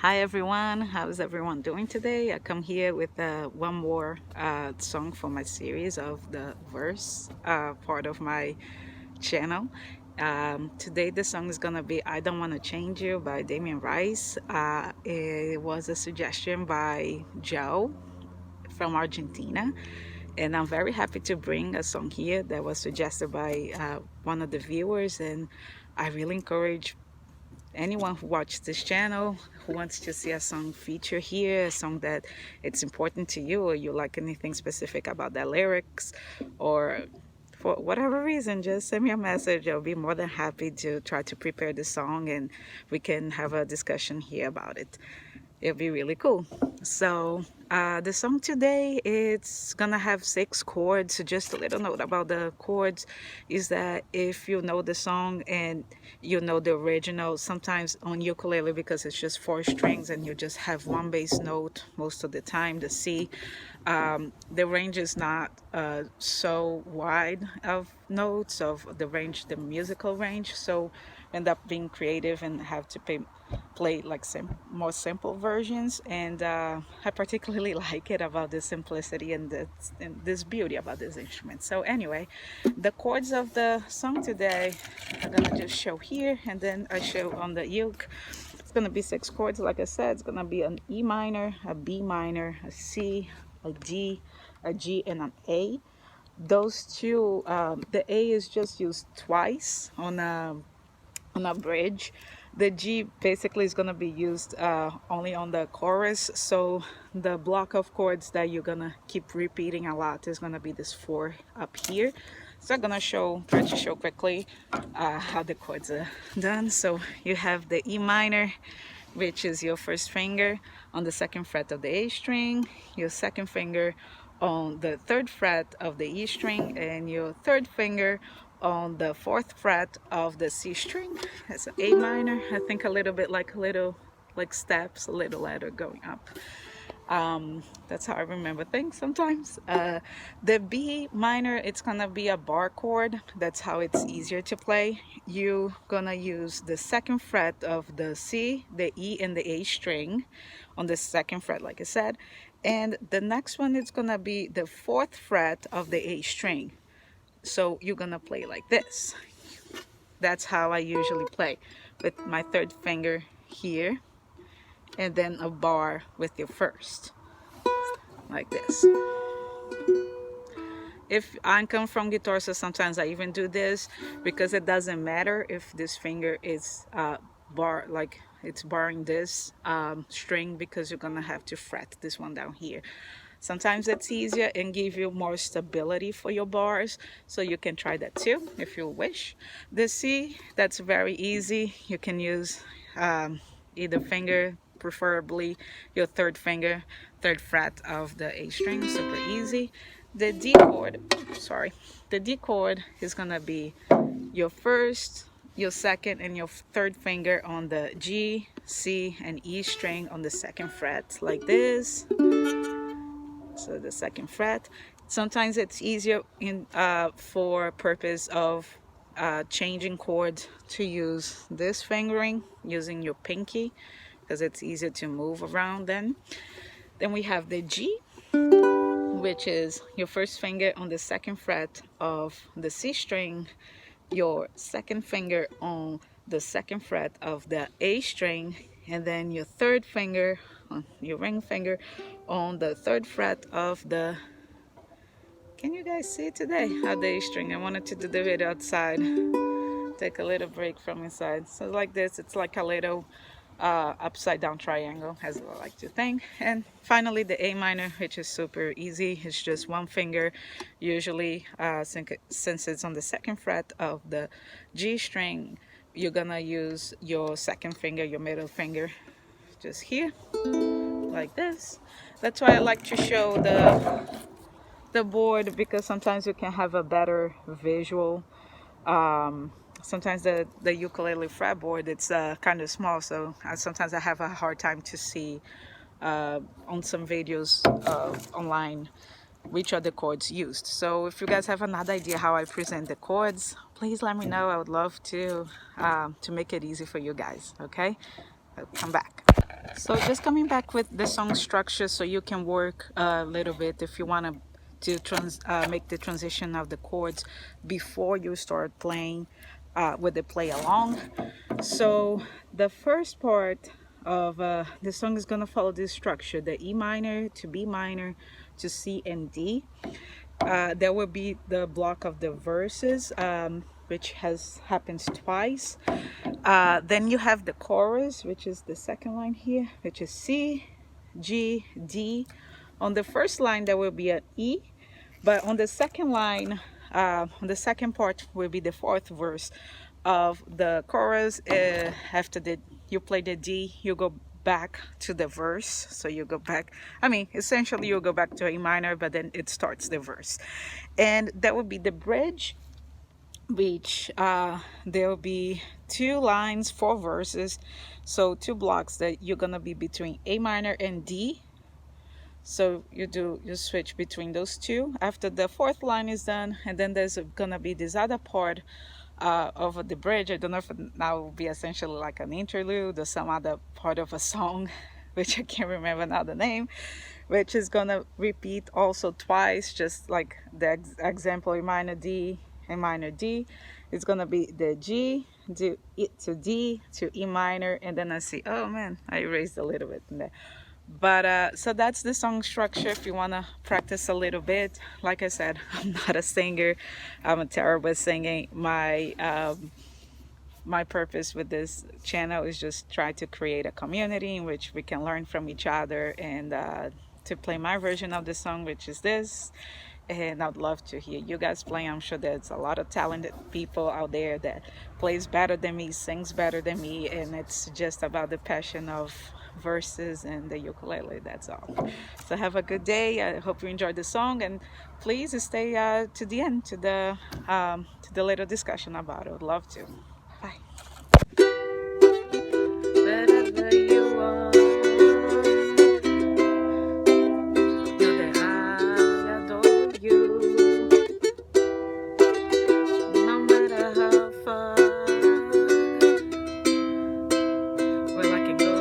Hi everyone, how's everyone doing today? I come here with one more song for my series of the verse part of my channel. Today the song is gonna be I Don't Wanna Change You by Damien. It was a suggestion by Joe from Argentina, and I'm very happy to bring a song here that was suggested by one of the viewers, and I really encourage anyone who watches this channel who wants to see a song feature here, a song that it's important to you, or you like anything specific about the lyrics, or for whatever reason, just send me a message. I'll be more than happy to try to prepare the song and we can have a discussion here about it. It'll be really cool. So the song today, it's gonna have 6 chords. So just a little note about the chords is that if you know the song and you know the original, sometimes on ukulele, because it's just 4 strings and you just have one bass note most of the time, the C, the range is not so wide of notes of the range, the musical range. So end up being creative and have to play like more simple versions, and I particularly like it about the simplicity and this beauty about this instrument. So anyway, the chords of the song today I'm gonna just show here, and then I show on the uke. It's gonna be 6 chords. Like I said, it's gonna be an E minor, a B minor, a C, a D, a G, and an A. Those two, the A is just used twice on a bridge. The G basically is going to be used only on the chorus. So the block of chords that you're going to keep repeating a lot is going to be this 4 up here. So I'm going to try to show quickly how the chords are done. So you have the E minor, which is your first finger on the 2nd fret of the A string, your 2nd finger on the 3rd fret of the E string, and your 3rd finger on the 4th fret of the C string. That's an A minor. I think a little bit like steps, a little ladder going up. That's how I remember things sometimes. The B minor, it's gonna be a bar chord. That's how it's easier to play. You're gonna use the 2nd fret of the C, the E, and the A string on the 2nd fret, like I said. And the next one is gonna be the 4th fret of the A string. So you're gonna play like this. That's how I usually play, with my 3rd finger here, and then a bar with your 1st, like this. If I come from guitar, so sometimes I even do this, because it doesn't matter if this finger is like it's barring this string, because you're gonna have to fret this one down here. Sometimes it's easier and give you more stability for your bars, so you can try that too if you wish. The C, that's very easy. You can use either finger, preferably your 3rd finger, 3rd fret of the A string, super easy. The D chord, the D chord is gonna be your 1st, your 2nd, and your 3rd finger on the G, C, and E string on the 2nd fret, like this. So the 2nd fret. Sometimes it's easier for purpose of changing chords to use this fingering using your pinky, because it's easier to move around then. Then we have the G, which is your 1st finger on the 2nd fret of the C string, your 2nd finger on the 2nd fret of the A string, and then your 3rd finger, your ring finger, on the 3rd fret of the, can you guys see today, of the A string? I wanted to do the video outside, take a little break from inside. So like this, it's like a little upside down triangle, as I like to think. And finally the A minor, which is super easy. It's just one finger, usually since it's on the 2nd fret of the G string, you're gonna use your 2nd finger, your middle finger, just here, like this. That's why I like to show the board, because sometimes you can have a better visual. Sometimes the ukulele fretboard, it's kind of small, so sometimes I have a hard time to see on some videos online which are the chords used. So if you guys have another idea how I present the chords, please let me know. I would love to make it easy for you guys. Okay, I'll come back. So just coming back with the song structure so you can work a little bit if you want to make the transition of the chords before you start playing with the play along. So the first part of the song is going to follow this structure: the E minor to B minor to C and D. There will be the block of the verses, which has happens twice. Then you have the chorus, which is the second line here, which is C, G, D. On the first line there will be an E, but on the second line, on the second part will be the fourth verse of the chorus. After you play the D, you go back to the verse. So you go back, I mean, essentially you go back to A minor, but then it starts the verse. And that would be the bridge, which there will be 2 lines, 4 verses. So 2 blocks that you're gonna be between A minor and D. So you switch between those two after the 4th line is done, and then there's gonna be this other part of the bridge. I don't know if now will be essentially like an interlude or some other part of a song, which I can't remember now the name, which is gonna repeat also twice, just like the example A minor D, A minor D. It's gonna be the G to D to E minor, and then I see, oh man, I erased a little bit in there. But so that's the song structure if you want to practice a little bit. Like I said, I'm not a singer. I'm terrible at singing. My purpose with this channel is just try to create a community in which we can learn from each other, and to play my version of the song, which is this. And I'd love to hear you guys play. I'm sure there's a lot of talented people out there that plays better than me, sings better than me, and it's just about the passion of verses and the ukulele. That's all. So have a good day. I hope you enjoyed the song, and please stay to the end, to the little discussion about it. I'd love to. Bye. Wherever you are, know that I adore you. No matter how far, well, I can go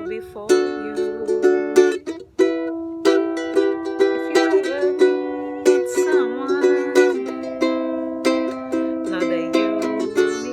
before you. If you ever need someone, know that you'll be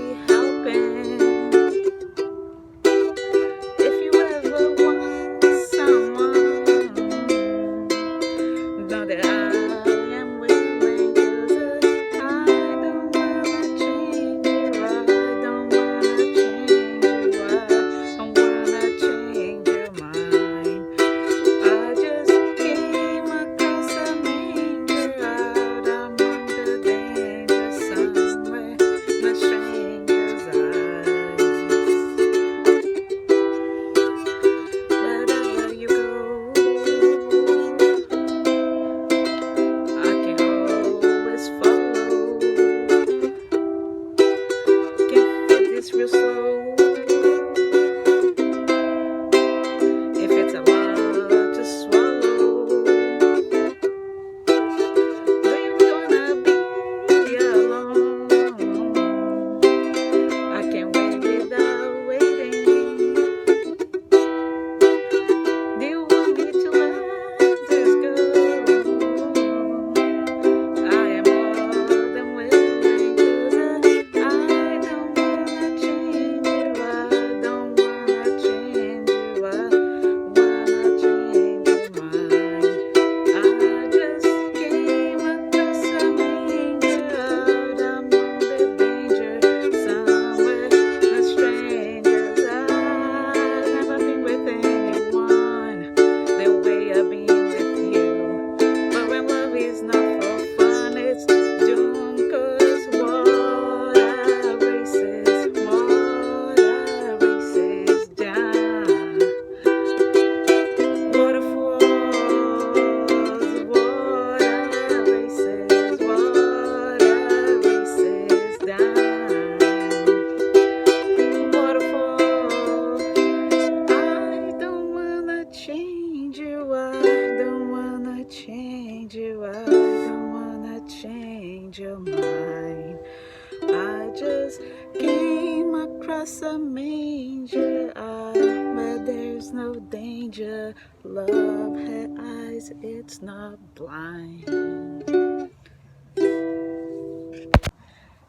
is no danger. Love has eyes, it's not blind.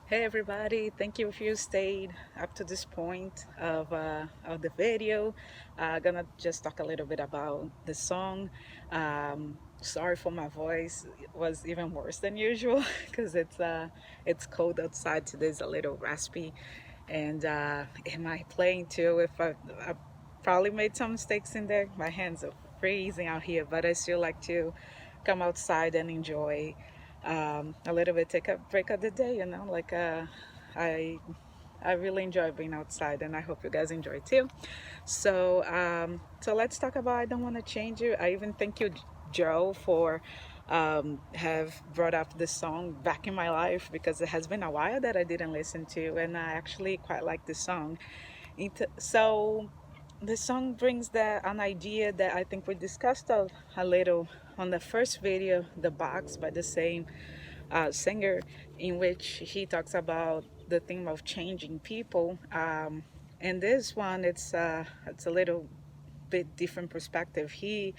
Hey everybody, thank you if you stayed up to this point of the video. Gonna just talk a little bit about the song. Sorry for my voice, it was even worse than usual because it's cold outside. Today's a little raspy, and am I playing too? If I probably made some mistakes in there. My hands are freezing out here, but I still like to come outside and enjoy a little bit, take a break of the day, like I I really enjoy being outside, and I hope you guys enjoy too. So let's talk about I Don't Want to Change You. I even thank you, Joe, for have brought up this song back in my life, because it has been a while that I didn't listen to, and I actually quite like this song. So the song brings an idea that I think we discussed a little on the first video, The Box, by the same singer, in which he talks about the theme of changing people. And this one, it's a little bit different perspective. He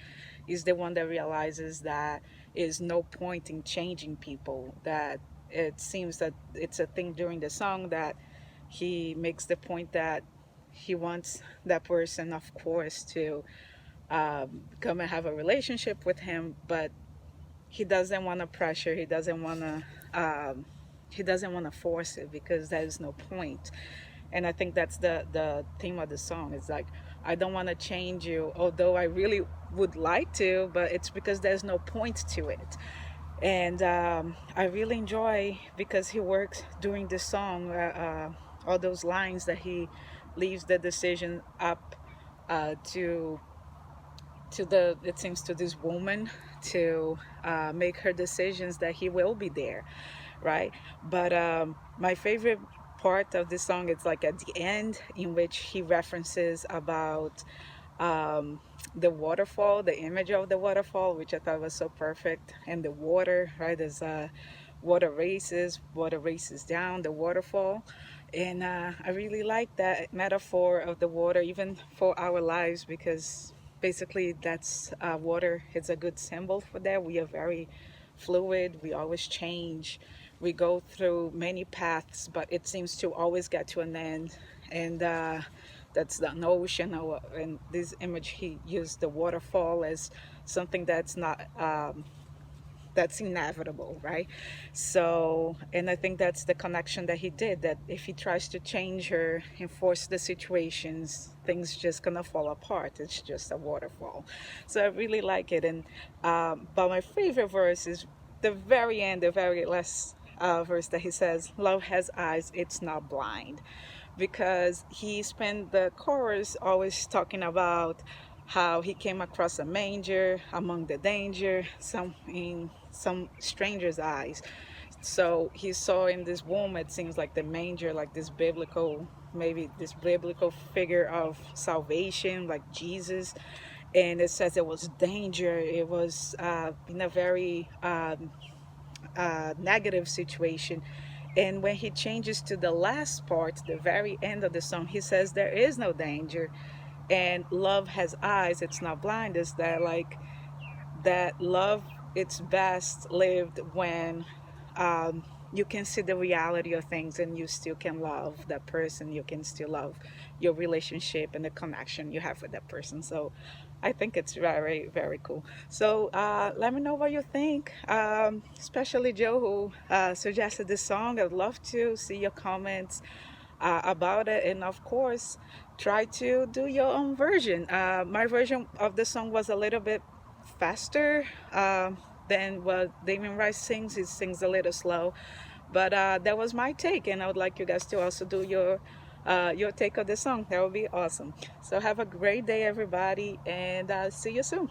is the one that realizes that is no point in changing people, that it seems that it's a thing during the song that he makes the point that he wants that person, of course, to come and have a relationship with him, but he doesn't want to pressure. He doesn't want to force it, because there's no point. And I think that's the theme of the song. It's like, I don't want to change you, although I really would like to, but it's because there's no point to it. And I really enjoy, because he works during the song, all those lines that he leaves the decision up to it seems to this woman to make her decisions, that he will be there, right? But my favorite part of this song is like at the end, in which he references about the waterfall, the image of the waterfall, which I thought was so perfect, and the water, right? There's water races down the waterfall. And I really like that metaphor of the water, even for our lives, because basically that's water is a good symbol for that. We are very fluid, we always change, we go through many paths, but it seems to always get to an end. And that's the ocean. And this image, he used the waterfall as something that's not that's inevitable, right? So, and I think that's the connection that he did, that if he tries to change her and force the situations, things just gonna fall apart. It's just a waterfall. So I really like it. And but my favorite verse is the very end, the very last verse, that he says, love has eyes, it's not blind. Because he spent the chorus always talking about how he came across a manger among the danger, in some stranger's eyes. So he saw in this womb, it seems like the manger, like this biblical, maybe this biblical figure of salvation, like Jesus. And it says it was danger. It was in a very negative situation. And when he changes to the last part, the very end of the song, he says there is no danger, and love has eyes, it's not blind. Is that like that love, it's best lived when you can see the reality of things, and you still can love that person. You can still love your relationship and the connection you have with that person. So I think it's very, very cool. So let me know what you think, especially Joe, who suggested this song. I'd love to see your comments about it, and of course try to do your own version. My version of the song was a little bit faster than what Damien Rice sings. He sings a little slow, but that was my take, and I would like you guys to also do your take of the song. That would be awesome. So have a great day, everybody, and see you soon.